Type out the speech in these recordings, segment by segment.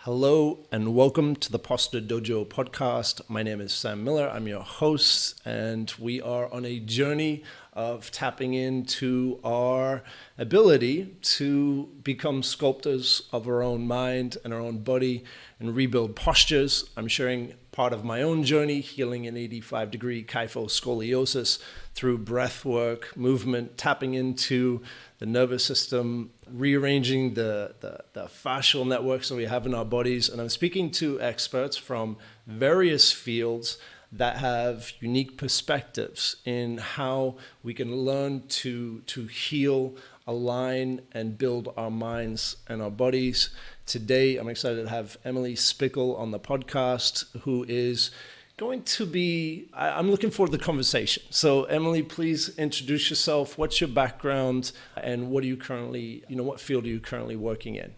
Hello and welcome to the Posture Dojo podcast. My name is Sam Miller. I'm your host, and we are on a journey of tapping into our ability to become sculptors of our own mind and our own body and rebuild postures. I'm sharing part of my own journey, healing an 85-degree kyphoscoliosis through breath work, movement, tapping into the nervous system, rearranging the fascial networks that we have in our bodies. And I'm speaking to experts from various fields that have unique perspectives in how we can learn to heal, align, and build our minds and our bodies. Today, I'm excited to have Emily Splichal on the podcast, who is going to be, I'm looking forward to the conversation. So Emily, please introduce yourself. What's your background and what are you currently, what field are you currently working in?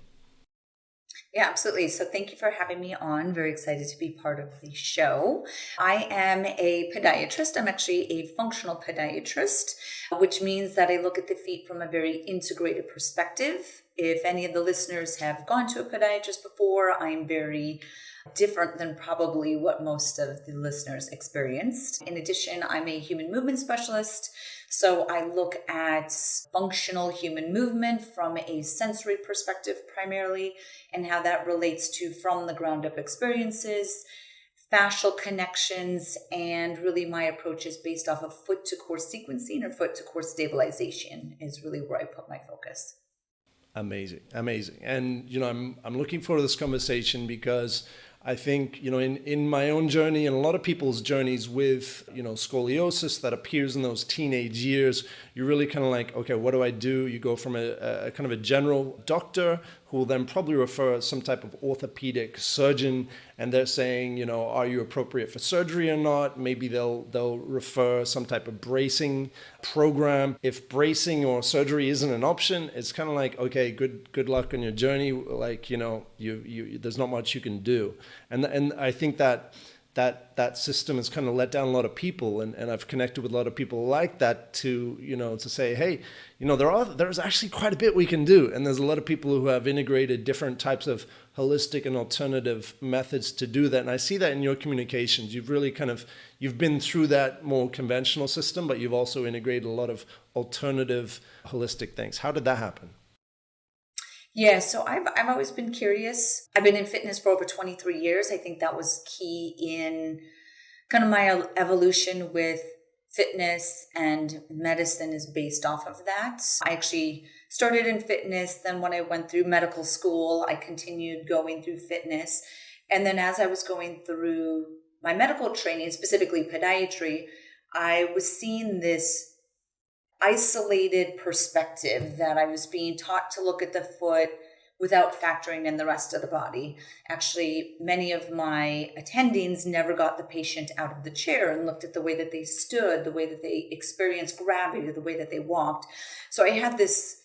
Yeah, absolutely. So thank you for having me on. Very excited to be part of the show. I am a podiatrist. I'm actually a functional podiatrist, which means that I look at the feet from a very integrated perspective. If any of the listeners have gone to a podiatrist before, I'm very different than probably what most of the listeners experienced. In addition, I'm a human movement specialist. So I look at functional human movement from a sensory perspective primarily, and how that relates to from the ground up experiences, fascial connections, and really my approach is based off of foot to core sequencing or foot to core stabilization is really where I put my focus. Amazing. And, I'm looking forward to this conversation because I think, in my own journey and a lot of people's journeys with, scoliosis that appears in those teenage years, you're really kind of like, okay, what do I do? You go from a kind of a general doctor who will then probably refer some type of orthopedic surgeon, and they're saying, are you appropriate for surgery or not? Maybe they'll refer some type of bracing program. If bracing or surgery isn't an option, it's kind of like, okay, good luck on your journey. Like, you there's not much you can do. And I think that system has kind of let down a lot of people, and I've connected with a lot of people like that to say, hey, there's actually quite a bit we can do, and there's a lot of people who have integrated different types of holistic and alternative methods to do that. And I see that in your communications. You've really you've been through that more conventional system, but you've also integrated a lot of alternative holistic things. How did that happen? Yeah, so I've always been curious. I've been in fitness for over 23 years. I think that was key in kind of my evolution with fitness, and medicine is based off of that. I actually started in fitness. Then when I went through medical school, I continued going through fitness. And then as I was going through my medical training, specifically podiatry, I was seeing this isolated perspective that I was being taught to look at the foot without factoring in the rest of the body. Actually, many of my attendings never got the patient out of the chair and looked at the way that they stood, the way that they experienced gravity, the way that they walked. So I had this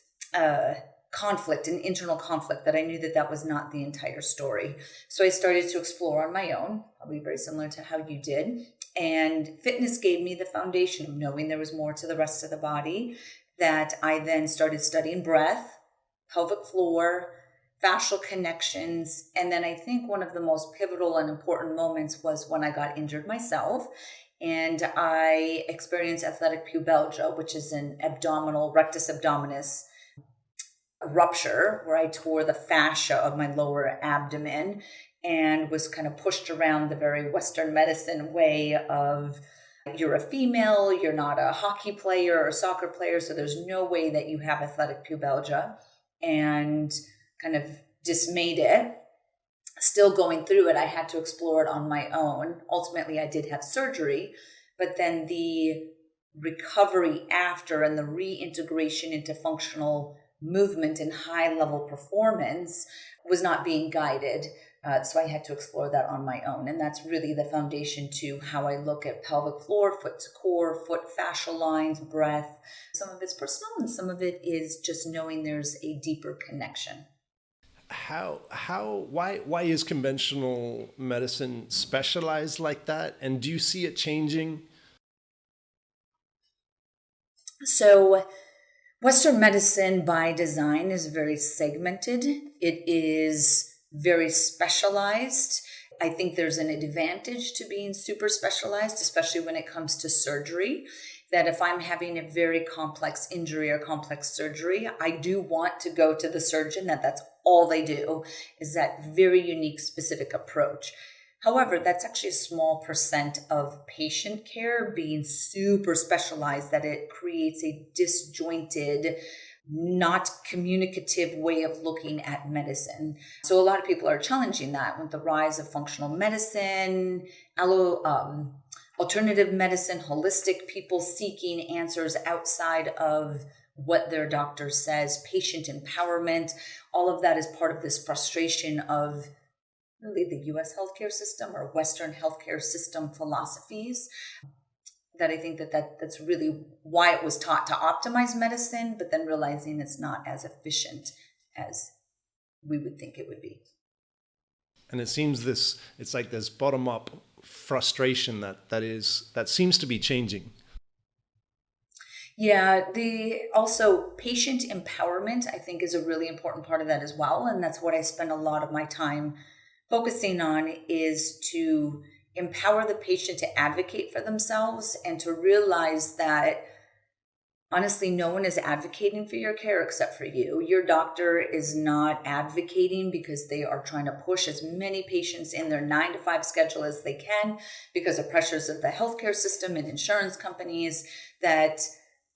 conflict, an internal conflict, that I knew that was not the entire story. So I started to explore on my own, probably very similar to how you did. And fitness gave me the foundation of knowing there was more to the rest of the body, that I then started studying breath, pelvic floor, fascial connections. And then I think one of the most pivotal and important moments was when I got injured myself and I experienced athletic pubalgia, which is an abdominal, rectus abdominis rupture, where I tore the fascia of my lower abdomen and was kind of pushed around the very Western medicine way of, you're a female, you're not a hockey player or soccer player, so there's no way that you have athletic pubalgia, and kind of dismayed it. Still going through it, I had to explore it on my own. Ultimately, I did have surgery, but then the recovery after and the reintegration into functional movement and high-level performance was not being guided. So I had to explore that on my own. And that's really the foundation to how I look at pelvic floor, foot to core, foot fascial lines, breath. Some of it's personal and some of it is just knowing there's a deeper connection. Why is conventional medicine specialized like that? And do you see it changing? So Western medicine by design is very segmented. It is very specialized. I think there's an advantage to being super specialized, especially when it comes to surgery, that if I'm having a very complex injury or complex surgery, I do want to go to the surgeon that's all they do, is that very unique, specific approach. However, that's actually a small percent of patient care being super specialized, that it creates a disjointed, not communicative way of looking at medicine. So a lot of people are challenging that with the rise of functional medicine, alternative medicine, holistic people seeking answers outside of what their doctor says, patient empowerment. All of that is part of this frustration of really the US healthcare system or Western healthcare system philosophies, that I think that's really why it was taught to optimize medicine, but then realizing it's not as efficient as we would think it would be. And it seems it's like this bottom up frustration that seems to be changing. Yeah, the also patient empowerment, I think, is a really important part of that as well. And that's what I spend a lot of my time focusing on, is to empower the patient to advocate for themselves and to realize that honestly, no one is advocating for your care except for you. Your doctor is not advocating because they are trying to push as many patients in their 9-to-5 schedule as they can because of pressures of the healthcare system and insurance companies, that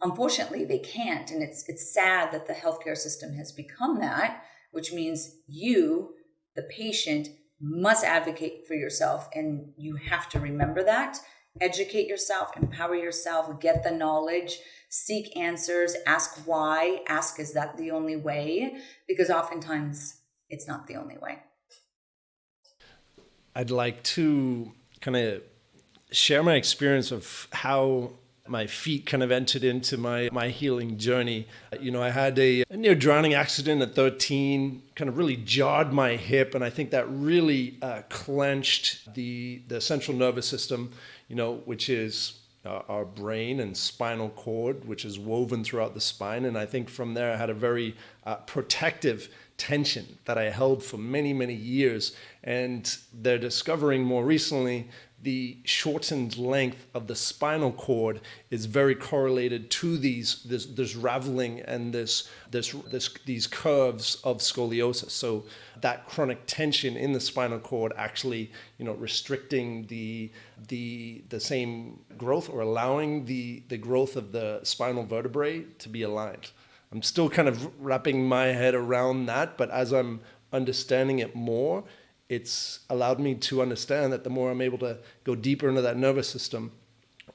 unfortunately they can't. And it's sad that the healthcare system has become that, which means you, the patient, must advocate for yourself. And you have to remember that. Educate yourself, empower yourself, get the knowledge, seek answers, ask why, ask, is that the only way? Because oftentimes it's not the only way. I'd like to kind of share my experience of how my feet kind of entered into my healing journey. I had a near drowning accident at 13, kind of really jarred my hip. And I think that really clenched the central nervous system, which is our brain and spinal cord, which is woven throughout the spine. And I think from there I had a very protective tension that I held for many, many years. And they're discovering more recently the shortened length of the spinal cord is very correlated to this raveling and these curves of scoliosis. So that chronic tension in the spinal cord actually, restricting the same growth, or allowing the growth of the spinal vertebrae to be aligned. I'm still kind of wrapping my head around that, but as I'm understanding it more, it's allowed me to understand that the more I'm able to go deeper into that nervous system,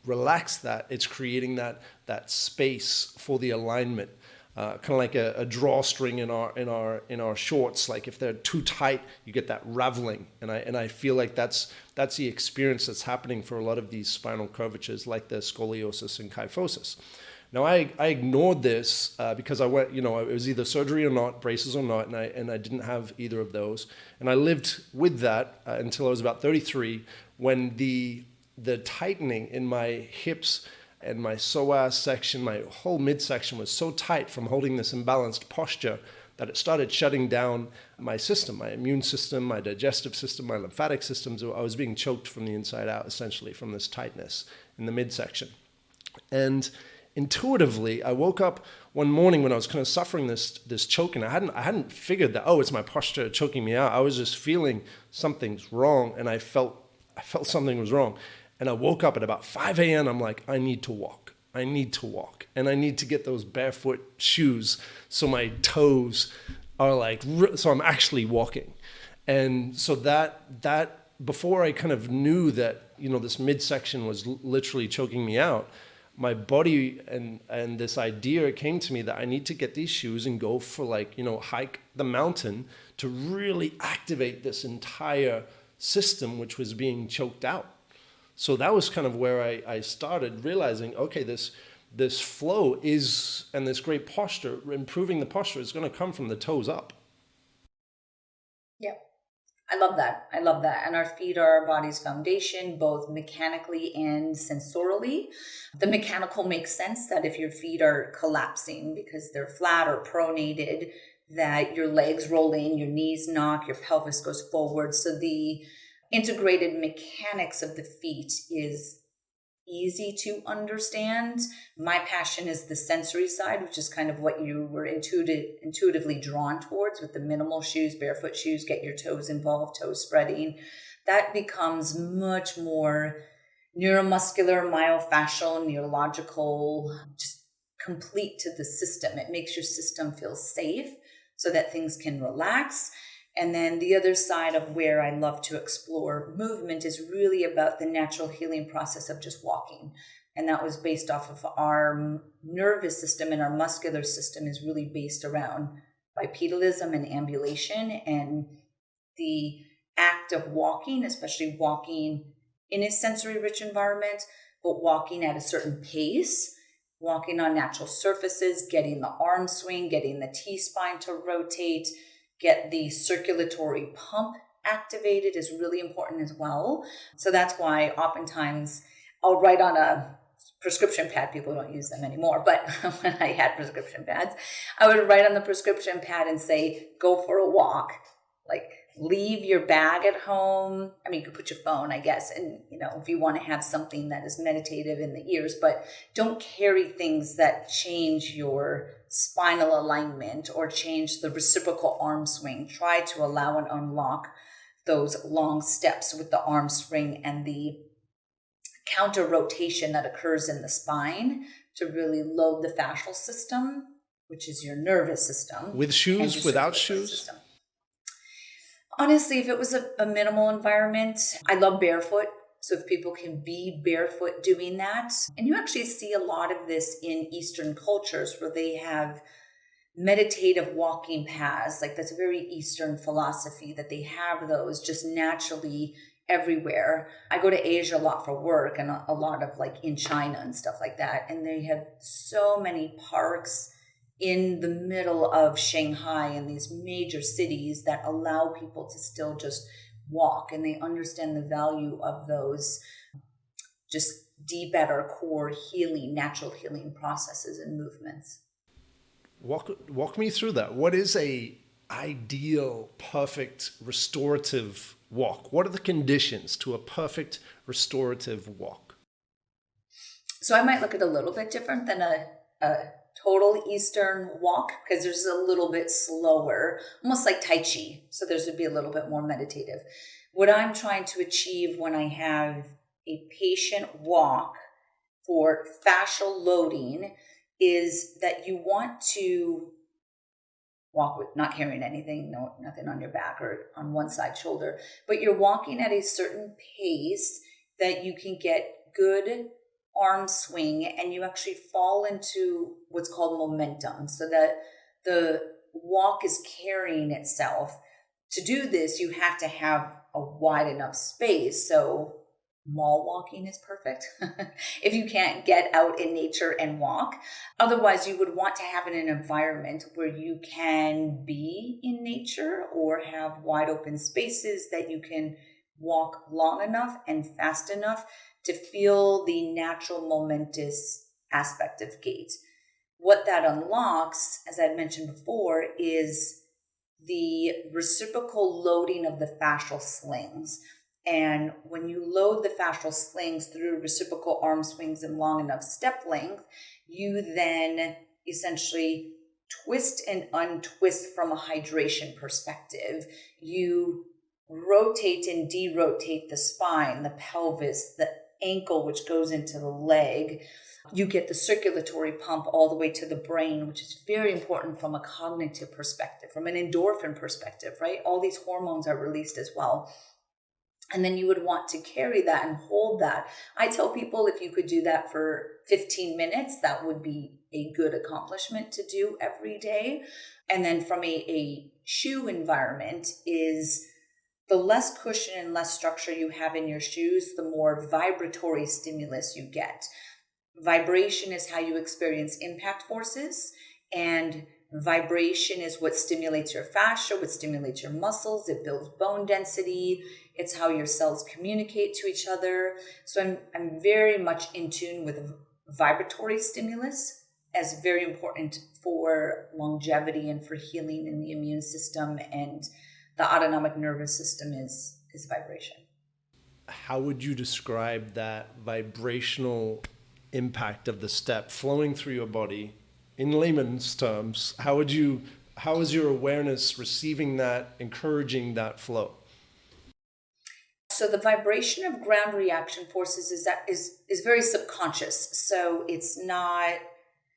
relax that, it's creating that space for the alignment. Kind of like a drawstring in our shorts. Like if they're too tight, you get that raveling, and I feel like that's the experience that's happening for a lot of these spinal curvatures, like the scoliosis and kyphosis. Now, I ignored this because I went, it was either surgery or not, braces or not, and I didn't have either of those. And I lived with that until I was about 33, when the tightening in my hips and my psoas section, my whole midsection was so tight from holding this imbalanced posture that it started shutting down my system, my immune system, my digestive system, my lymphatic systems. I was being choked from the inside out, essentially, from this tightness in the midsection. And intuitively, I woke up one morning when I was kind of suffering this choking. I hadn't figured that, it's my posture choking me out. I was just feeling something's wrong, and I felt something was wrong. And I woke up at about 5 a.m. I'm like, I need to walk. And I need to get those barefoot shoes so my toes are so I'm actually walking. And so that before I kind of knew that, this midsection was literally choking me out, my body and this idea came to me that I need to get these shoes and go for hike the mountain to really activate this entire system, which was being choked out. So that was kind of where I started realizing, okay, this flow is, and this great posture, improving the posture, is going to come from the toes up. Yep. I love that. And our feet are our body's foundation, both mechanically and sensorially. The mechanical makes sense that if your feet are collapsing because they're flat or pronated, that your legs roll in, your knees knock, your pelvis goes forward. So the integrated mechanics of the feet is easy to understand. My passion is the sensory side, which is kind of what you were intuitively drawn towards with the minimal shoes, barefoot shoes, get your toes involved, toe spreading. That becomes much more neuromuscular, myofascial, neurological, just complete to the system. It makes your system feel safe so that things can relax. And then the other side of where I love to explore movement is really about the natural healing process of just walking. And that was based off of our nervous system, and our muscular system is really based around bipedalism and ambulation. And the act of walking, especially walking in a sensory rich environment, but walking at a certain pace, walking on natural surfaces, getting the arm swing, getting the T-spine to rotate, get the circulatory pump activated is really important as well. So that's why oftentimes I'll write on a prescription pad. People don't use them anymore, but when I had prescription pads, I would write on the prescription pad and say, go for a walk. Like, leave your bag at home. I mean, you could put your phone, I guess, and if you want to have something that is meditative in the ears, but don't carry things that change your spinal alignment or change the reciprocal arm swing. Try to allow and unlock those long steps with the arm swing and the counter rotation that occurs in the spine to really load the fascial system, which is your nervous system. With shoes, without shoes? System. Honestly, if it was a minimal environment, I love barefoot. So if people can be barefoot doing that, and you actually see a lot of this in Eastern cultures where they have meditative walking paths. Like, that's a very Eastern philosophy that they have those just naturally everywhere. I go to Asia a lot for work, and a lot of like in China and stuff like that. And they have so many parks in the middle of Shanghai and these major cities that allow people to still just walk, and they understand the value of those just deep at our core healing, natural healing processes and movements. Walk me through that. What is a ideal, perfect restorative walk? What are the conditions to a perfect restorative walk? So I might look at it a little bit different than a total Eastern walk, because there's a little bit slower, almost like Tai Chi. So there's would be a little bit more meditative. What I'm trying to achieve when I have a patient walk for fascial loading is that you want to walk with not carrying anything, nothing on your back or on one side shoulder, but you're walking at a certain pace that you can get good arm swing, and you actually fall into what's called momentum, so that the walk is carrying itself. To do this, you have to have a wide enough space. So mall walking is perfect if you can't get out in nature and walk. Otherwise, you would want to have an environment where you can be in nature or have wide open spaces that you can walk long enough and fast enough to feel the natural momentous aspect of gait. What that unlocks, as I mentioned before, is the reciprocal loading of the fascial slings. And when you load the fascial slings through reciprocal arm swings and long enough step length, you then essentially twist and untwist from a hydration perspective. You rotate and derotate the spine, the pelvis, the ankle, which goes into the leg. You get the circulatory pump all the way to the brain, which is very important from a cognitive perspective, from an endorphin perspective, right? All these hormones are released as well. And then you would want to carry that and hold that. I tell people if you could do that for 15 minutes, that would be a good accomplishment to do every day. And then from a shoe environment is the less cushion and less structure you have in your shoes, the more vibratory stimulus you get. Vibration is how you experience impact forces, and vibration is what stimulates your fascia, what stimulates your muscles. It builds bone density. It's how your cells communicate to each other. So I'm very much in tune with vibratory stimulus as very important for longevity and for healing in the immune system and the autonomic nervous system is vibration. How would you describe that vibrational impact of the step flowing through your body in layman's terms? How is your awareness receiving that, encouraging that flow? So the vibration of ground reaction forces is very subconscious. So it's not,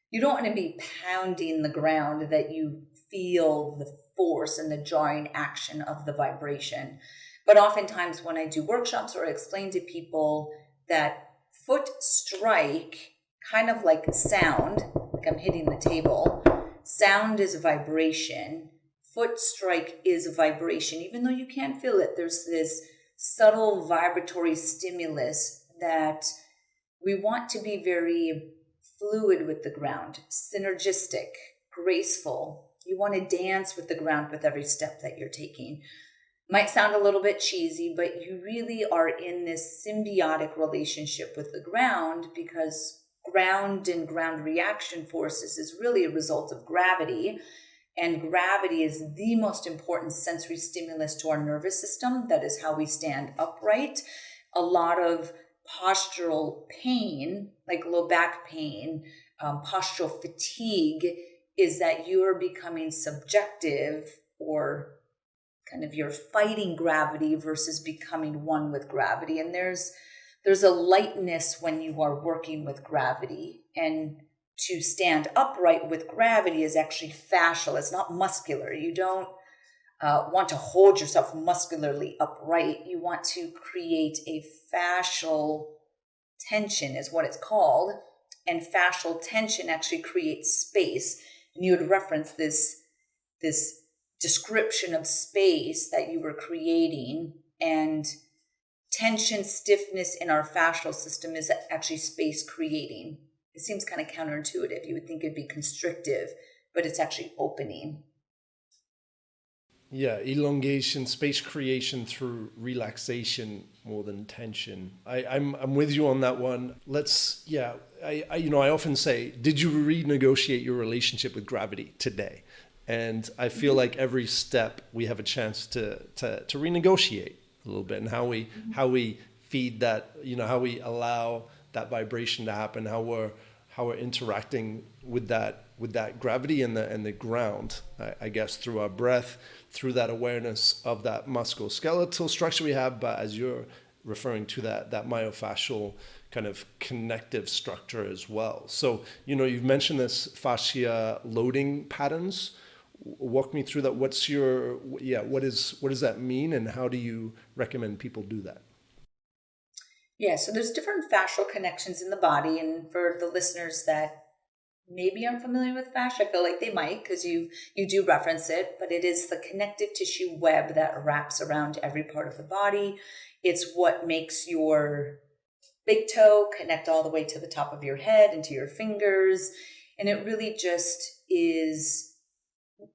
you don't want to be pounding the ground that you feel the force and the jarring action of the vibration. But oftentimes when I do workshops or I explain to people that foot strike, kind of like sound, like I'm hitting the table, sound is vibration. Foot strike is vibration. Even though you can't feel it, there's this subtle vibratory stimulus that we want to be very fluid with the ground, synergistic, graceful. You want to dance with the ground with every step that you're taking. Might sound a little bit cheesy, but you really are in this symbiotic relationship with the ground, because ground and ground reaction forces is really a result of gravity. And gravity is the most important sensory stimulus to our nervous system. That is how we stand upright. A lot of postural pain, like low back pain, postural fatigue, is that you are becoming subjective, or kind of you're fighting gravity versus becoming one with gravity. And there's a lightness when you are working with gravity. And to stand upright with gravity is actually fascial. It's not muscular. You don't want to hold yourself muscularly upright. You want to create a fascial tension is what it's called. And fascial tension actually creates space. And you would reference this description of space that you were creating. And tension, stiffness in our fascial system is actually space creating. It seems kind of counterintuitive. You would think it'd be constrictive, but it's actually opening. Yeah, elongation, space creation through relaxation more than tension. I'm with you on that one. I often say, did you renegotiate your relationship with gravity today? And I feel like every step we have a chance to renegotiate a little bit, and how we feed that, how we allow that vibration to happen, how we're interacting with that gravity and the ground, I guess, through our breath, through that awareness of that musculoskeletal structure we have, but as you're referring to that myofascial kind of connective structure as well. So, you've mentioned this fascia loading patterns. Walk me through that. What does that mean, and how do you recommend people do that? Yeah, so there's different fascial connections in the body. And for the listeners that maybe aren't familiar with fascia, I feel like they might, because you do reference it, but it is the connective tissue web that wraps around every part of the body. It's what makes your big toe connect all the way to the top of your head and to your fingers. And it really just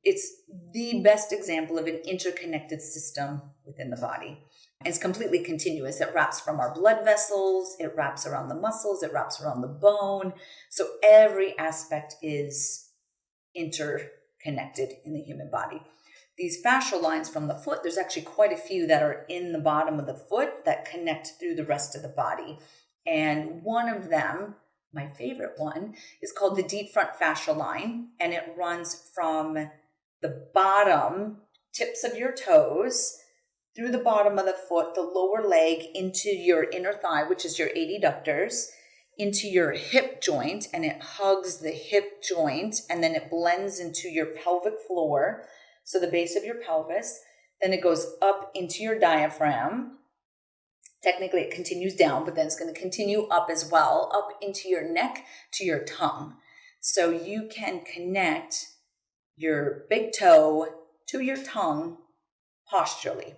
it's the best example of an interconnected system within the body. It's completely continuous. It wraps from our blood vessels, it wraps around the muscles, it wraps around the bone. So every aspect is interconnected in the human body. These fascial lines from the foot, there's actually quite a few that are in the bottom of the foot that connect through the rest of the body. And one of them, my favorite one, is called the deep front fascial line. And it runs from the bottom tips of your toes through the bottom of the foot, the lower leg, into your inner thigh, which is your adductors, into your hip joint, and it hugs the hip joint, and then it blends into your pelvic floor, so the base of your pelvis. Then it goes up into your diaphragm. Technically, it continues down, but then it's going to continue up as well, up into your neck to your tongue. So you can connect your big toe to your tongue posturally.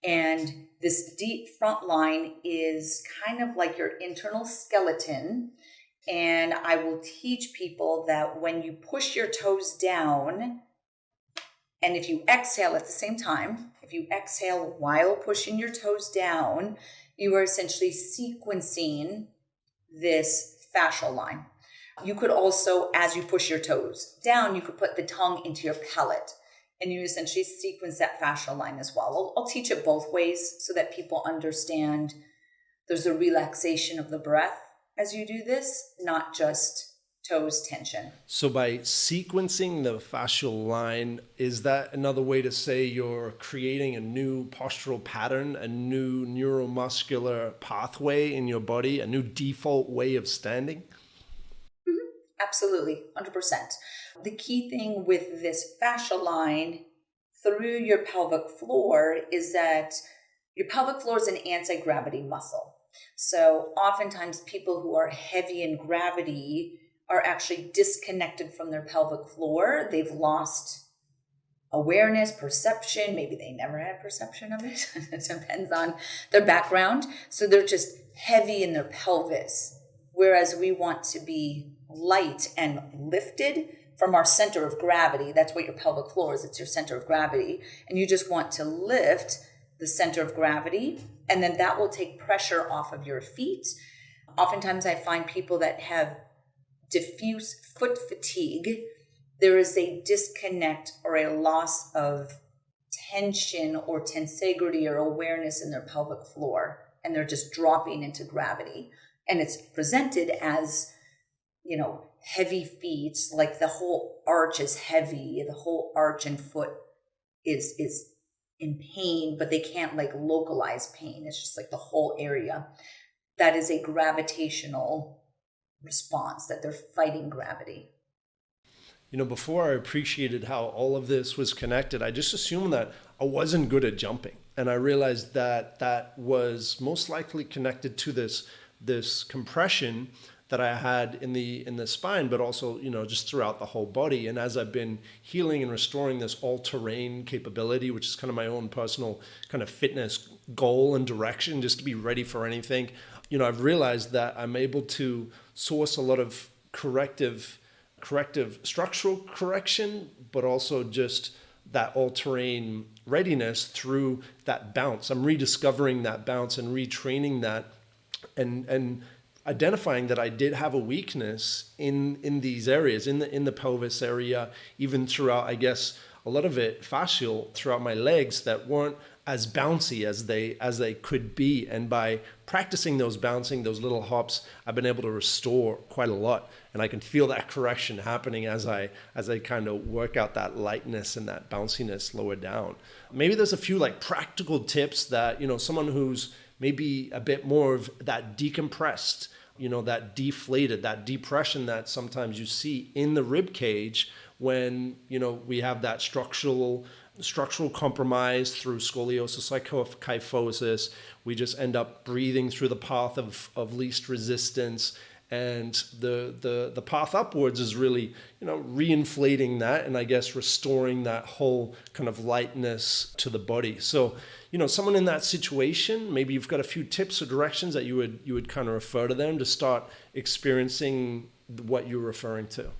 And this deep front line is kind of like your internal skeleton. And I will teach people that when you push your toes down, and if you exhale at the same time, if you exhale while pushing your toes down, you are essentially sequencing this fascial line. You could also, as you push your toes down, you could put the tongue into your palate and you essentially sequence that fascial line as well. I'll teach it both ways so that people understand there's a relaxation of the breath as you do this, not just toes tension. So by sequencing the fascial line, is that another way to say you're creating a new postural pattern, a new neuromuscular pathway in your body, a new default way of standing? Absolutely, 100%. The key thing with this fascial line through your pelvic floor is that your pelvic floor is an anti-gravity muscle. So oftentimes people who are heavy in gravity are actually disconnected from their pelvic floor. They've lost awareness, perception. Maybe they never had perception of it. It depends on their background. So they're just heavy in their pelvis. Whereas we want to be light and lifted from our center of gravity. That's what your pelvic floor is. It's your center of gravity. And you just want to lift the center of gravity. And then that will take pressure off of your feet. Oftentimes I find people that have diffuse foot fatigue. There is a disconnect or a loss of tension or tensegrity or awareness in their pelvic floor. And they're just dropping into gravity. And it's presented as, heavy feet, like the whole arch is heavy, the whole arch and foot is in pain, but they can't localize pain. It's just the whole area. That is a gravitational response, that they're fighting gravity. Before I appreciated how all of this was connected, I just assumed that I wasn't good at jumping. And I realized that that was most likely connected to this compression that I had in the spine, but also, just throughout the whole body. And as I've been healing and restoring this all-terrain capability, which is kind of my own personal kind of fitness goal and direction, just to be ready for anything, I've realized that I'm able to source a lot of corrective structural correction, but also just that all-terrain readiness through that bounce. I'm rediscovering that bounce and retraining that, and identifying that I did have a weakness in these areas, in the pelvis area, even throughout, I guess, a lot of it fascial throughout my legs that weren't as bouncy as they could be. And by practicing those little hops, I've been able to restore quite a lot. And I can feel that correction happening as I kind of work out that lightness and that bounciness lower down. Maybe there's a few practical tips that, someone who's maybe a bit more of that decompressed, that deflated, that depression that sometimes you see in the rib cage when, we have that structural compromise through scoliosis, kyphosis. We just end up breathing through the path of least resistance. And the path upwards is really, reinflating that and I guess restoring that whole kind of lightness to the body. So, someone in that situation, maybe you've got a few tips or directions that you would kind of refer to them to start experiencing what you're referring to.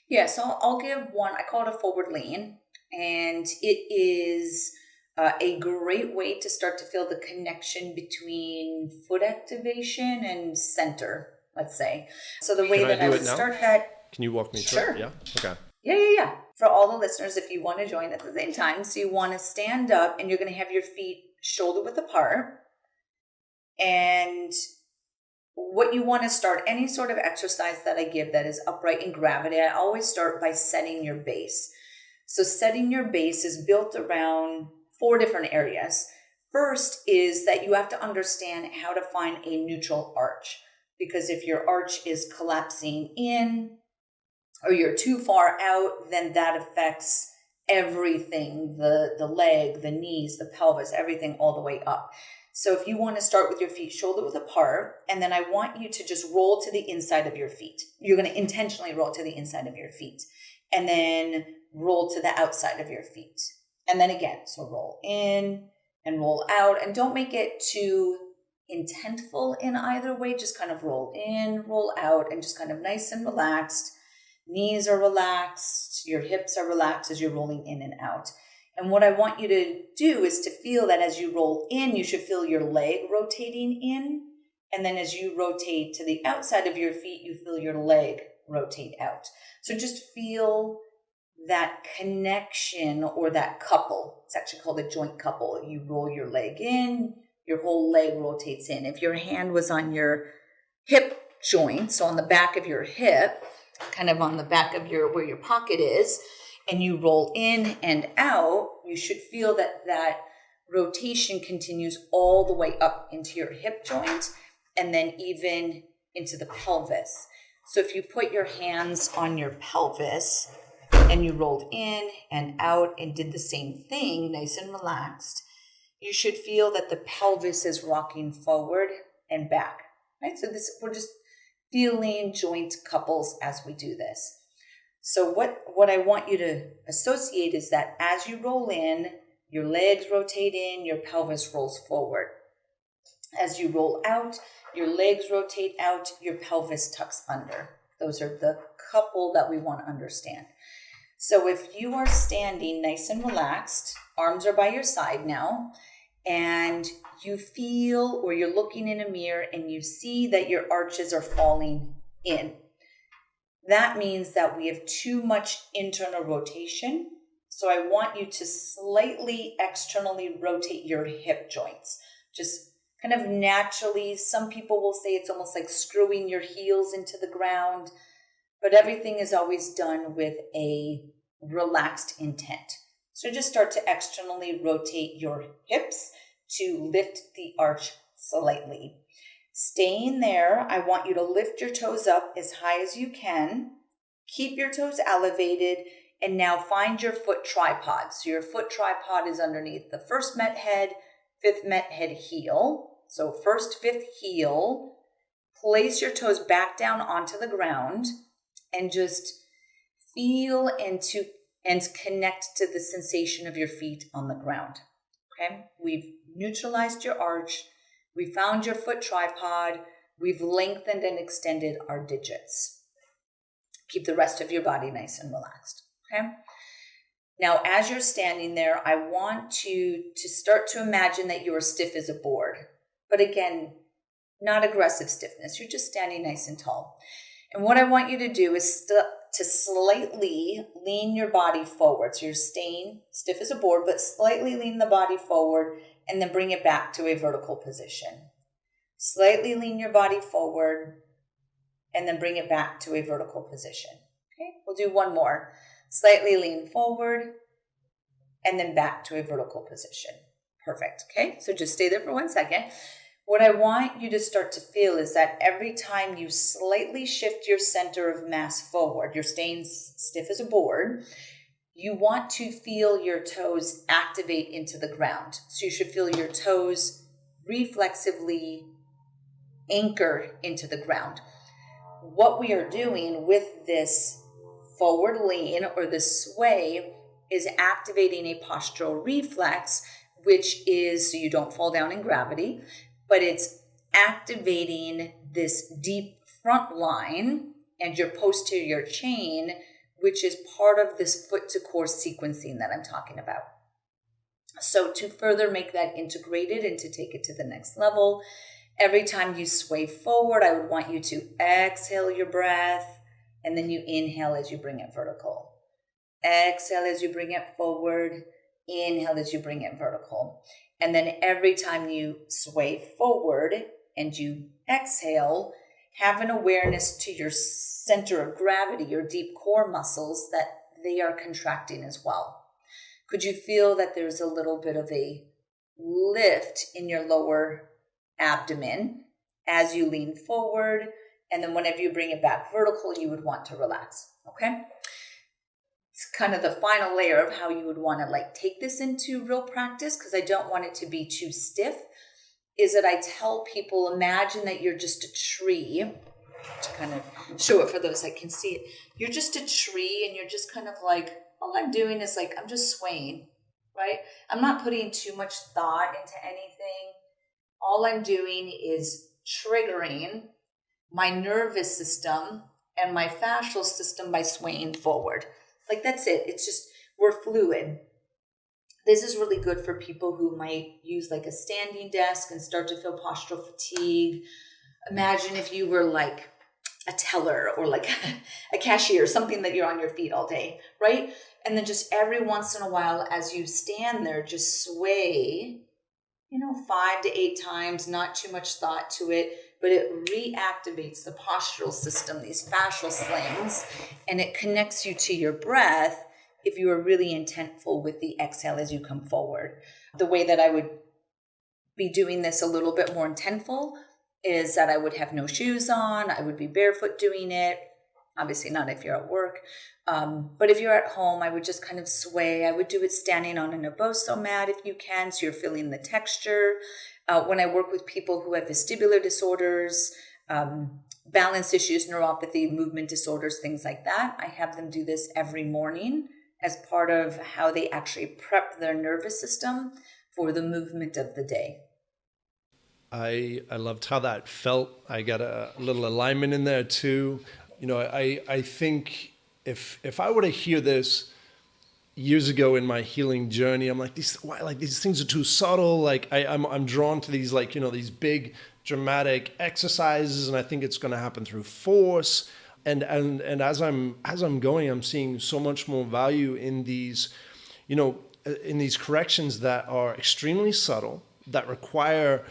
Yeah, so I'll give one. I call it a forward lean, and it is a great way to start to feel the connection between foot activation and center, let's say. So the way that I would start that. Can you walk me through? Sure. Yeah. Okay. Yeah. For all the listeners, if you want to join at the same time, so you want to stand up and you're going to have your feet shoulder width apart. And what you want to start, any sort of exercise that I give that is upright in gravity, I always start by setting your base. So setting your base is built around 4 different areas. First is that you have to understand how to find a neutral arch, because if your arch is collapsing in or you're too far out, then that affects everything, the leg, the knees, the pelvis, everything all the way up. So if you want to start with your feet shoulder width apart, and then I want you to just roll to the inside of your feet. You're going to intentionally roll to the inside of your feet, and then roll to the outside of your feet. And then again, so roll in and roll out, and don't make it too intentful in either way. Just kind of roll in, roll out, and just kind of nice and relaxed. Knees are relaxed, your hips are relaxed as you're rolling in and out. And what I want you to do is to feel that as you roll in, you should feel your leg rotating in And then as you rotate to the outside of your feet, you feel your leg rotate out. So just feel that connection or that couple. It's actually called a joint couple. You roll your leg in, your whole leg rotates in. If your hand was on your hip joint, so on the back of your hip, kind of on the back of where your pocket is, and you roll in and out, you should feel that rotation continues all the way up into your hip joint and then even into the pelvis. So if you put your hands on your pelvis and you rolled in and out and did the same thing, nice and relaxed, you should feel that the pelvis is rocking forward and back, right? So we're just feeling joint couples as we do this. So what I want you to associate is that as you roll in, your legs rotate in, your pelvis rolls forward. As you roll out, your legs rotate out, your pelvis tucks under. Those are the couple that we want to understand. So if you are standing nice and relaxed, arms are by your side now, and you feel, or you're looking in a mirror and you see that your arches are falling in, that means that we have too much internal rotation. So I want you to slightly externally rotate your hip joints. Just kind of naturally, some people will say it's almost like screwing your heels into the ground, but everything is always done with a relaxed intent. So just start to externally rotate your hips to lift the arch slightly. Staying there, I want you to lift your toes up as high as you can. Keep your toes elevated, and now find your foot tripod. So your foot tripod is underneath the first met head, fifth met head heel. So first, fifth heel. Place your toes back down onto the ground and just feel and connect to the sensation of your feet on the ground. Okay? We've neutralized your arch. We found your foot tripod. We've lengthened and extended our digits. Keep the rest of your body nice and relaxed. Okay? Now, as you're standing there, I want you to start to imagine that you are stiff as a board. But again, not aggressive stiffness. You're just standing nice and tall. And what I want you to do is to slightly lean your body forward. So you're staying stiff as a board, but slightly lean the body forward and then bring it back to a vertical position. Slightly lean your body forward and then bring it back to a vertical position. Okay, we'll do one more. Slightly lean forward and then back to a vertical position. Perfect. Okay, so just stay there for 1 second. What I want you to start to feel is that every time you slightly shift your center of mass forward, you're staying stiff as a board, you want to feel your toes activate into the ground. So you should feel your toes reflexively anchor into the ground. What we are doing with this forward lean or this sway is activating a postural reflex, which is so you don't fall down in gravity, but it's activating this deep front line and your posterior chain, which is part of this foot to core sequencing that I'm talking about. So to further make that integrated and to take it to the next level, every time you sway forward, I would want you to exhale your breath, and then you inhale as you bring it vertical. Exhale as you bring it forward, inhale as you bring it vertical. And then every time you sway forward and you exhale, have an awareness to your center of gravity, your deep core muscles, that they are contracting as well. Could you feel that there's a little bit of a lift in your lower abdomen as you lean forward? And then whenever you bring it back vertical, you would want to relax. Okay? It's kind of the final layer of how you would want to take this into real practice, because I don't want it to be too stiff, is that I tell people, imagine that you're just a tree, to kind of show it for those that can see it. You're just a tree and you're just kind of all I'm doing is I'm just swaying, right? I'm not putting too much thought into anything. All I'm doing is triggering my nervous system and my fascial system by swaying forward. That's it. It's just, we're fluid. This is really good for people who might use a standing desk and start to feel postural fatigue, Imagine if you were like a teller or like a cashier, something that you're on your feet all day, right? And then just every once in a while, as you stand there, just sway, 5 to 8 times, not too much thought to it, but it reactivates the postural system, these fascial slings, and it connects you to your breath if you are really intentful with the exhale as you come forward. The way that I would be doing this a little bit more intentful is that I would have no shoes on. I would be barefoot doing it. Obviously not if you're at work. But if you're at home, I would just kind of sway. I would do it standing on an aboso mat if you can, so you're feeling the texture. When I work with people who have vestibular disorders, balance issues, neuropathy, movement disorders, things like that, I have them do this every morning as part of how they actually prep their nervous system for the movement of the day. I loved how that felt. I got a little alignment in there too. I think if I were to hear this years ago in my healing journey, I'm like, these things are too subtle. Like I'm drawn to these these big dramatic exercises, and I think it's going to happen through force. And as I'm going, I'm seeing so much more value in these, in these corrections that are extremely subtle, that require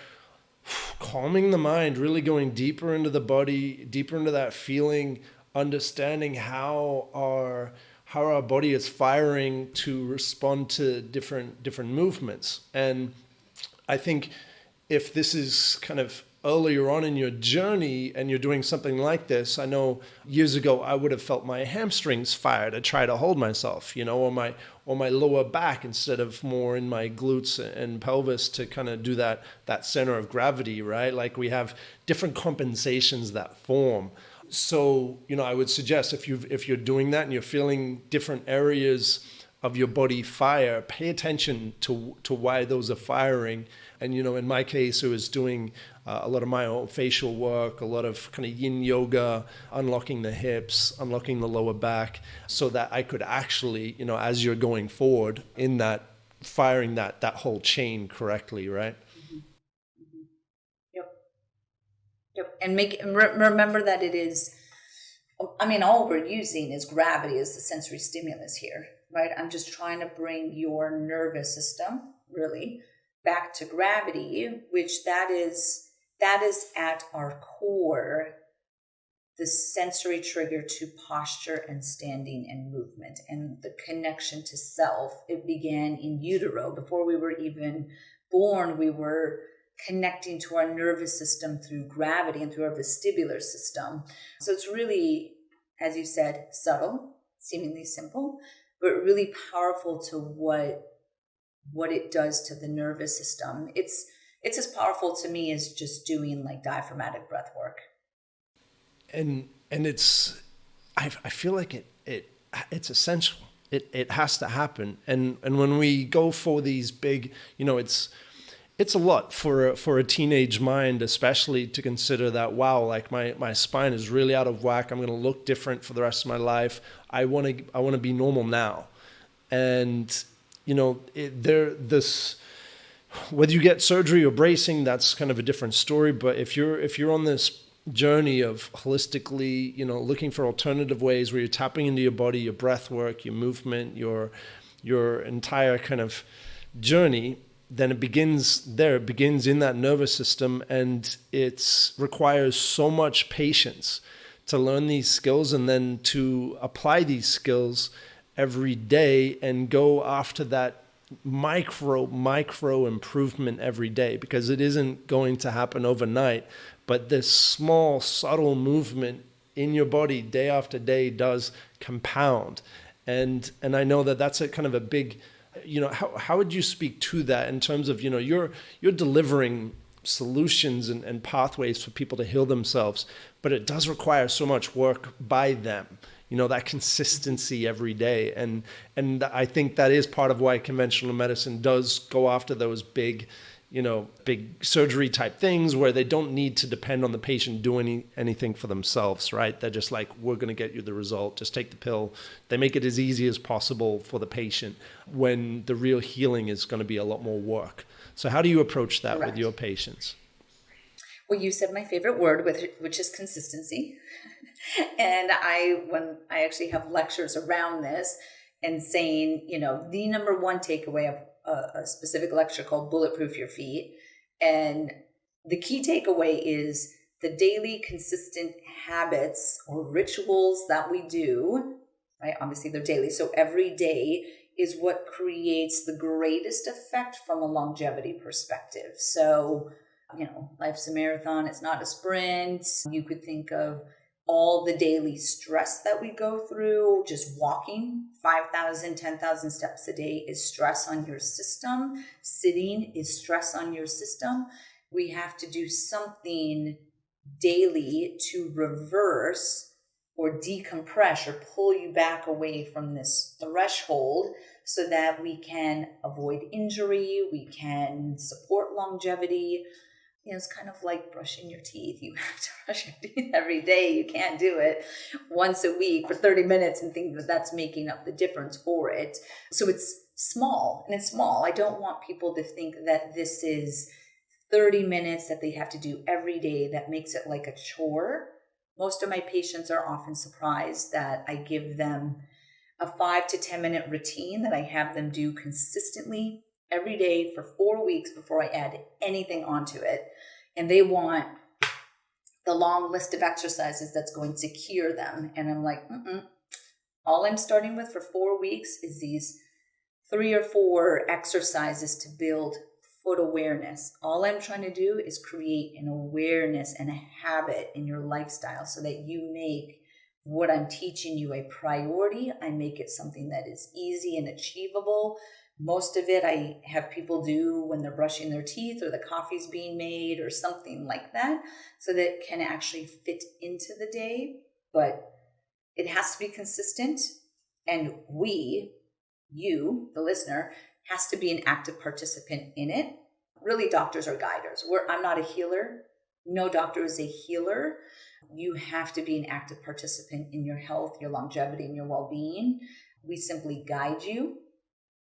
calming the mind, really going deeper into the body, deeper into that feeling, understanding how our body is firing to respond to different movements. And I think if this is kind of earlier on in your journey and you're doing something like this, I know years ago I would have felt my hamstrings fire to try to hold myself, or my lower back instead of more in my glutes and pelvis to kind of do that center of gravity, right? Like we have different compensations that form. So, I would suggest if you're doing that and you're feeling different areas of your body fire, pay attention to why those are firing. And, in my case, it was doing a lot of my own facial work, a lot of kind of yin yoga, unlocking the hips, unlocking the lower back, so that I could actually, as you're going forward in that, firing that whole chain correctly, right? Mm-hmm. Yep. And remember that it is, all we're using is gravity as the sensory stimulus here, right? I'm just trying to bring your nervous system really back to gravity, which that is at our core, the sensory trigger to posture and standing and movement and the connection to self. It began in utero. Before we were even born, we were connecting to our nervous system through gravity and through our vestibular system. So it's really, as you said, subtle, seemingly simple, but really powerful to what it does to the nervous system. It's as powerful to me as just doing like diaphragmatic breath work. And it's, I feel like it's essential. It has to happen. And when we go for these big, it's a lot for a teenage mind, especially to consider that, wow, like my spine is really out of whack. I'm going to look different for the rest of my life. I want to be normal now. And, whether you get surgery or bracing, that's kind of a different story. But if you're on this journey of holistically, looking for alternative ways where you're tapping into your body, your breath work, your movement, your entire kind of journey, then it begins there. It begins in that nervous system, and it requires so much patience to learn these skills and then to apply these skills every day and go after that micro improvement every day, because it isn't going to happen overnight. But this small, subtle movement in your body day after day does compound. And I know that that's a kind of a big, how would you speak to that in terms of, you're delivering solutions and pathways for people to heal themselves, but it does require so much work by them, that consistency every day. And I think that is part of why conventional medicine does go after those big surgery type things where they don't need to depend on the patient doing anything for themselves, right? They're just like, we're going to get you the result. Just take the pill. They make it as easy as possible for the patient, when the real healing is going to be a lot more work. So how do you approach that with your patients? Well, you said my favorite word, which is consistency. And when I actually have lectures around this and saying, the number one takeaway of a specific lecture called Bulletproof Your Feet. And the key takeaway is the daily consistent habits or rituals that we do, right? Obviously they're daily. So every day is what creates the greatest effect from a longevity perspective. So, life's a marathon. It's not a sprint. You could think of all the daily stress that we go through. Just walking 5,000, 10,000 steps a day is stress on your system. Sitting is stress on your system. We have to do something daily to reverse or decompress or pull you back away from this threshold so that we can avoid injury, we can support longevity. It's kind of like brushing your teeth. You have to brush your teeth every day. You can't do it once a week for 30 minutes and think that that's making up the difference for it. So it's small, and it's small. I don't want people to think that this is 30 minutes that they have to do every day that makes it like a chore. Most of my patients are often surprised that I give them a 5 to 10 minute routine that I have them do consistently every day for 4 weeks before I add anything onto it. And they want the long list of exercises that's going to cure them. And I'm like, all I'm starting with for 4 weeks is these 3 or 4 exercises to build foot awareness. All I'm trying to do is create an awareness and a habit in your lifestyle so that you make what I'm teaching you a priority. I make it something that is easy and achievable. Most of it I have people do when they're brushing their teeth or the coffee's being made or something like that, so that it can actually fit into the day. But it has to be consistent, and you, the listener, has to be an active participant in it. Really, doctors are guiders. I'm not a healer. No doctor is a healer. You have to be an active participant in your health, your longevity, and your well-being. We simply guide you,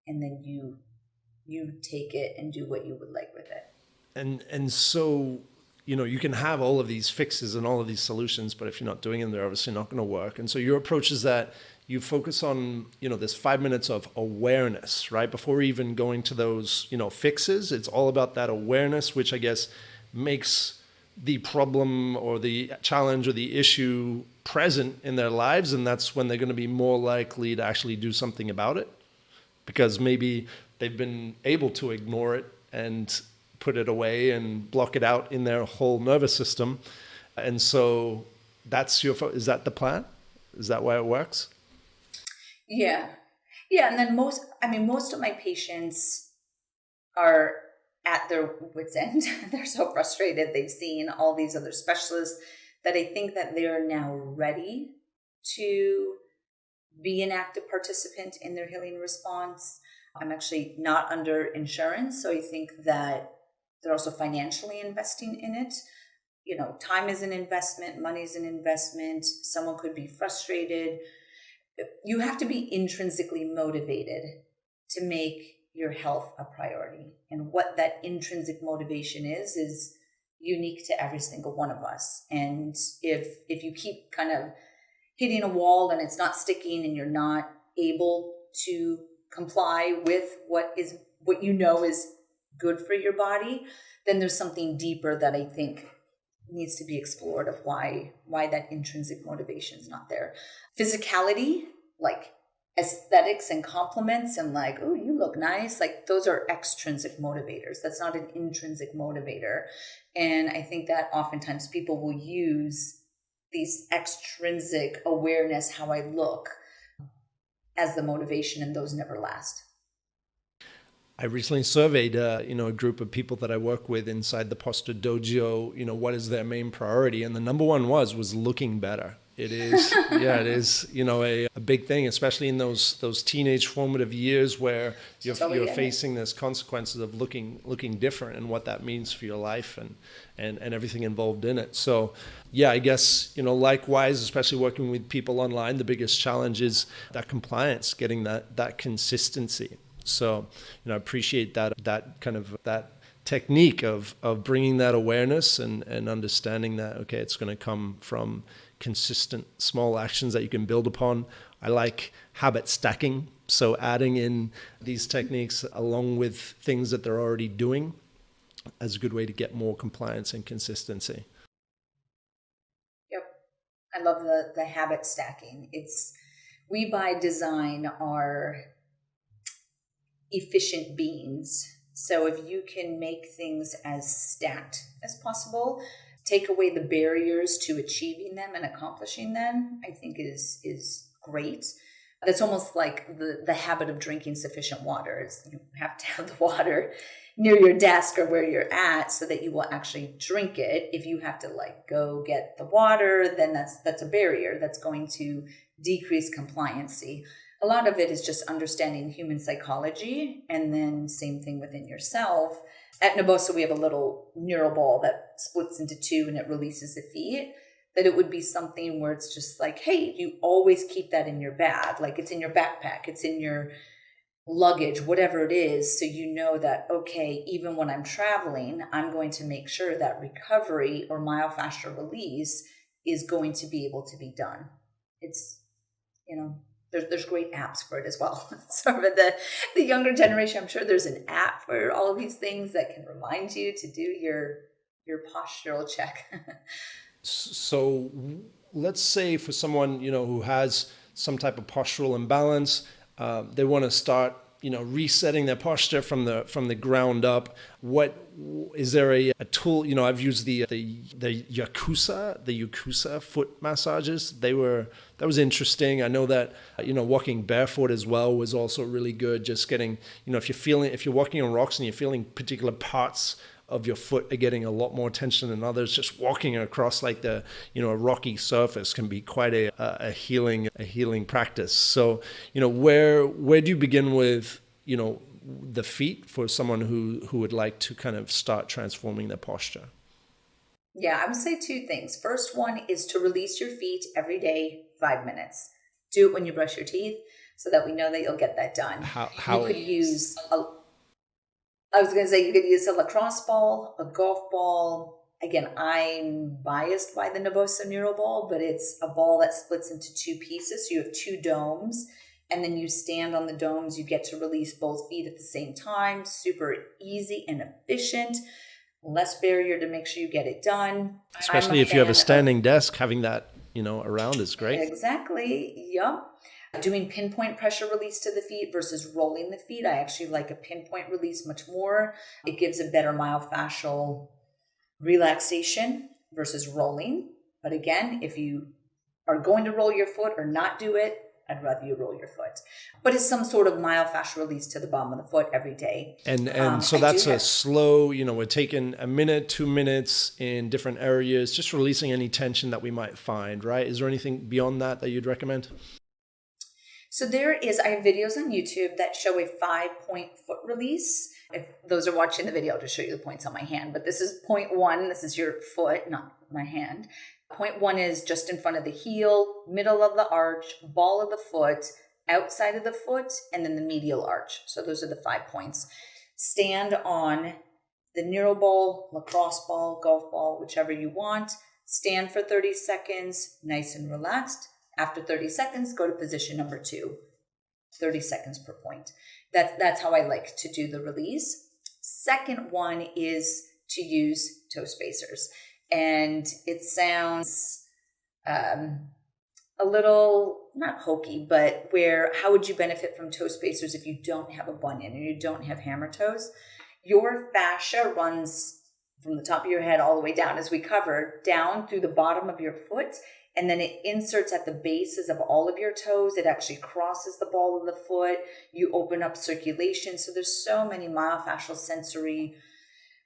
and then you take it and do what you would like with it. And so, you can have all of these fixes and all of these solutions, but if you're not doing them, they're obviously not going to work. And so your approach is that you focus on, this 5 minutes of awareness, right? Before even going to those, fixes, it's all about that awareness, which I guess makes the problem or the challenge or the issue present in their lives. And that's when they're going to be more likely to actually do something about it, because maybe they've been able to ignore it and put it away and block it out in their whole nervous system. And so is that the plan? Is that why it works? Yeah. And then most of my patients are at their wits' end. They're so frustrated. They've seen all these other specialists that I think that they're now ready to be an active participant in their healing response. I'm actually not under insurance, so I think that they're also financially investing in it. Time is an investment, money is an investment. Someone could be frustrated. You have to be intrinsically motivated to make your health a priority. And what that intrinsic motivation is unique to every single one of us. And if you keep kind of hitting a wall and it's not sticking and you're not able to comply with what is good for your body, then there's something deeper that I think needs to be explored of why that intrinsic motivation is not there. Physicality, like aesthetics and compliments and like, oh, you look nice, like those are extrinsic motivators. That's not an intrinsic motivator. And I think that oftentimes people will use these extrinsic awareness, how I look, as the motivation, and those never last. I recently surveyed, a group of people that I work with inside the Posture Dojo, what is their main priority? And the number one was looking better. It is, it is, a big thing, especially in those teenage formative years where you're facing this consequences of looking different and what that means for your life and everything involved in it. So, I guess, likewise, especially working with people online, the biggest challenge is that compliance, getting that consistency. So, I appreciate that kind of that technique of bringing that awareness and understanding that, okay, it's going to come from consistent small actions that you can build upon. I like habit stacking. So adding in these techniques along with things that they're already doing as a good way to get more compliance and consistency. Yep. I love the habit stacking. We by design are efficient beings. So if you can make things as stacked as possible, take away the barriers to achieving them and accomplishing them, I think is great. That's almost like the habit of drinking sufficient water. You have to have the water near your desk or where you're at so that you will actually drink it. If you have to go get the water, then that's a barrier that's going to decrease compliancy. A lot of it is just understanding human psychology, and then same thing within yourself. At Nabosa, we have a little neural ball that splits into two and it releases the feet. That it would be something where it's just hey, you always keep that in your bag. It's in your backpack, it's in your luggage, whatever it is. So you know that, okay, even when I'm traveling, I'm going to make sure that recovery or myofascial release is going to be able to be done. It's, there's great apps for it as well. Sort of the younger generation, I'm sure there's an app for all of these things that can remind you to do your postural check. So let's say for someone, who has some type of postural imbalance, they want to start, resetting their posture from the ground up. What is there a tool? I've used the Yakuza foot massages. That was interesting. I know that walking barefoot as well was also really good. Just getting, if you're walking on rocks and you're feeling particular parts of your foot are getting a lot more tension than others, just walking across a rocky surface can be quite a healing practice. So, where do you begin with, the feet for someone who would like to kind of start transforming their posture? Yeah, I would say two things. First one is to release your feet every day, 5 minutes. Do it when you brush your teeth so that we know that you'll get that done. You could use you could use a lacrosse ball, a golf ball. Again, I'm biased by the Nabosa neural ball, but it's a ball that splits into two pieces. So you have two domes, and then you stand on the domes. You get to release both feet at the same time. Super easy and efficient. Less barrier to make sure you get it done. Especially if you have a standing desk, having that, around is great. Exactly. Yep. Doing pinpoint pressure release to the feet versus rolling the feet. I actually like a pinpoint release much more. It gives a better myofascial relaxation versus rolling. But again, if you are going to roll your foot or not do it, I'd rather you roll your foot. But it's some sort of myofascial release to the bottom of the foot every day. And so that's a slow, we're taking a minute, 2 minutes in different areas, just releasing any tension that we might find, right? Is there anything beyond that you'd recommend? So I have videos on YouTube that show a 5-point foot release. If those are watching the video, I'll just show you the points on my hand. But this is point 1. This is your foot, not my hand. Point 1 is just in front of the heel, middle of the arch, ball of the foot, outside of the foot, and then the medial arch. So those are the 5 points. Stand on the neural ball, lacrosse ball, golf ball, whichever you want. Stand for 30 seconds, nice and relaxed. After 30 seconds, go to position number 2, 30 seconds per point. That's how I like to do the release. Second one is to use toe spacers. And it sounds a little, not hokey, but how would you benefit from toe spacers if you don't have a bunion and you don't have hammer toes? Your fascia runs from the top of your head all the way down, as we covered, down through the bottom of your foot. And then it inserts at the bases of all of your toes. It actually crosses the ball of the foot. You open up circulation. So there's so many myofascial sensory,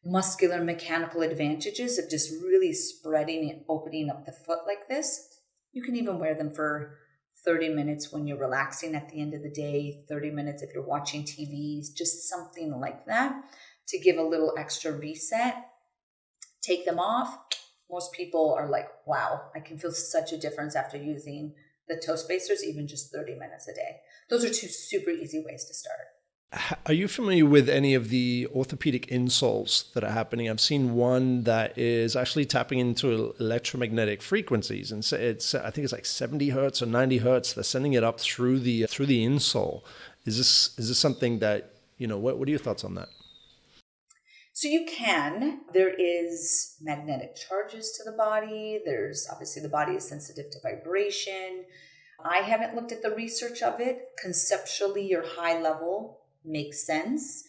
muscular, mechanical advantages of just really spreading and opening up the foot like this. You can even wear them for 30 minutes when you're relaxing at the end of the day, 30 minutes if you're watching TV, just something like that to give a little extra reset. Take them off. Most people are like, wow, I can feel such a difference after using the toe spacers, even just 30 minutes a day. Those are 2 super easy ways to start. Are you familiar with any of the orthopedic insoles that are happening? I've seen one that is actually tapping into electromagnetic frequencies, and so I think it's like 70 hertz or 90 hertz. They're sending it up through the insole. Is this something that, what are your thoughts on that? So you can. There is magnetic charges to the body. There's obviously the body is sensitive to vibration. I haven't looked at the research of it. Conceptually, your high level makes sense.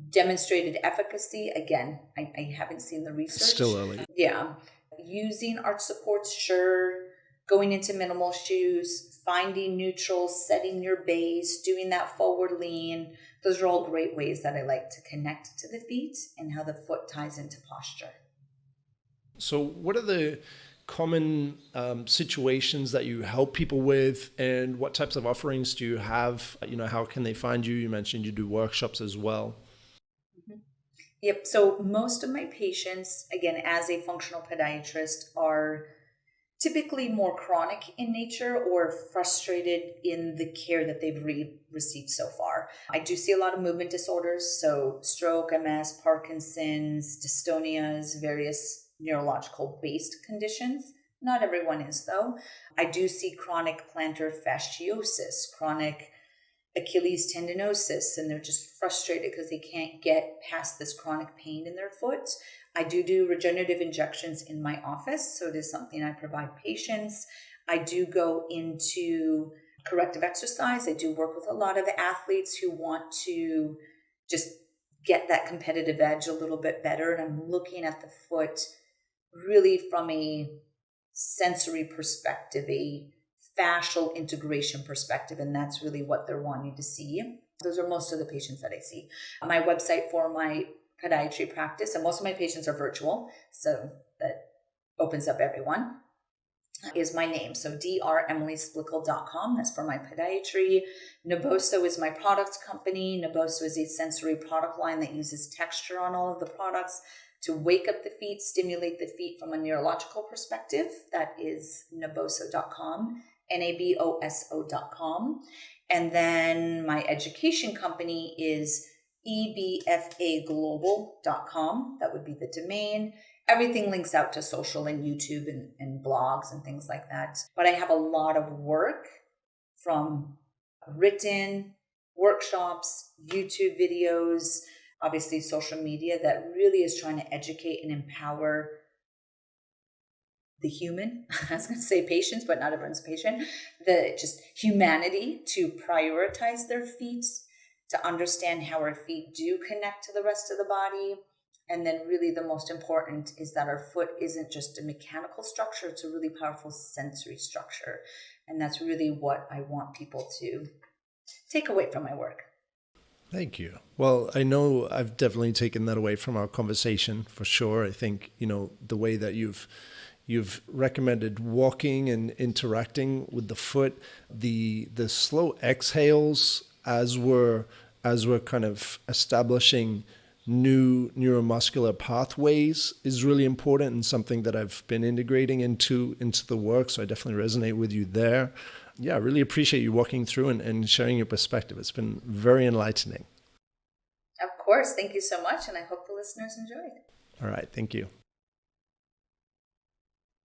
Demonstrated efficacy, again, I haven't seen the research. Still early. Yeah. Using arch supports, sure. Going into minimal shoes, finding neutral, setting your base, doing that forward lean. Those are all great ways that I like to connect to the feet and how the foot ties into posture. So what are the common situations that you help people with, and what types of offerings do you have? How can they find you? You mentioned you do workshops as well. Mm-hmm. Yep. So most of my patients, again, as a functional podiatrist, are typically more chronic in nature or frustrated in the care that they've received so far. I do see a lot of movement disorders, so stroke, MS, Parkinson's, dystonias, various neurological based conditions. Not everyone is, though. I do see chronic plantar fasciosis, chronic Achilles tendinosis, and they're just frustrated because they can't get past this chronic pain in their foot. I do regenerative injections in my office, so it is something I provide patients. I do go into corrective exercise. I do work with a lot of athletes who want to just get that competitive edge a little bit better, and I'm looking at the foot really from a sensory perspective, a fascial integration perspective, and that's really what they're wanting to see. Those are most of the patients that I see. My website for my podiatry practice, and most of my patients are virtual, so that opens up everyone, is my name. So dremilysplichal.com. That's for my podiatry. Naboso is my product company. Naboso is a sensory product line that uses texture on all of the products to wake up the feet, stimulate the feet from a neurological perspective. That is naboso.com, naboso.com. And then my education company is ebfaglobal.com. That would be the domain. Everything links out to social and YouTube and blogs and things like that. But I have a lot of work from written workshops, YouTube videos, obviously social media that really is trying to educate and empower the human. I was going to say patients, but not everyone's patient. The just humanity to prioritize their feet, to understand how our feet do connect to the rest of the body. And then really the most important is that our foot isn't just a mechanical structure, it's a really powerful sensory structure. And that's really what I want people to take away from my work. Thank you. Well, I know I've definitely taken that away from our conversation for sure. I think, the way that you've recommended walking and interacting with the foot, the slow exhales as we're kind of establishing new neuromuscular pathways is really important, and something that I've been integrating into the work. So I definitely resonate with you there. Yeah, I really appreciate you walking through and sharing your perspective. It's been very enlightening. Of course. Thank you so much. And I hope the listeners enjoyed. All right. Thank you.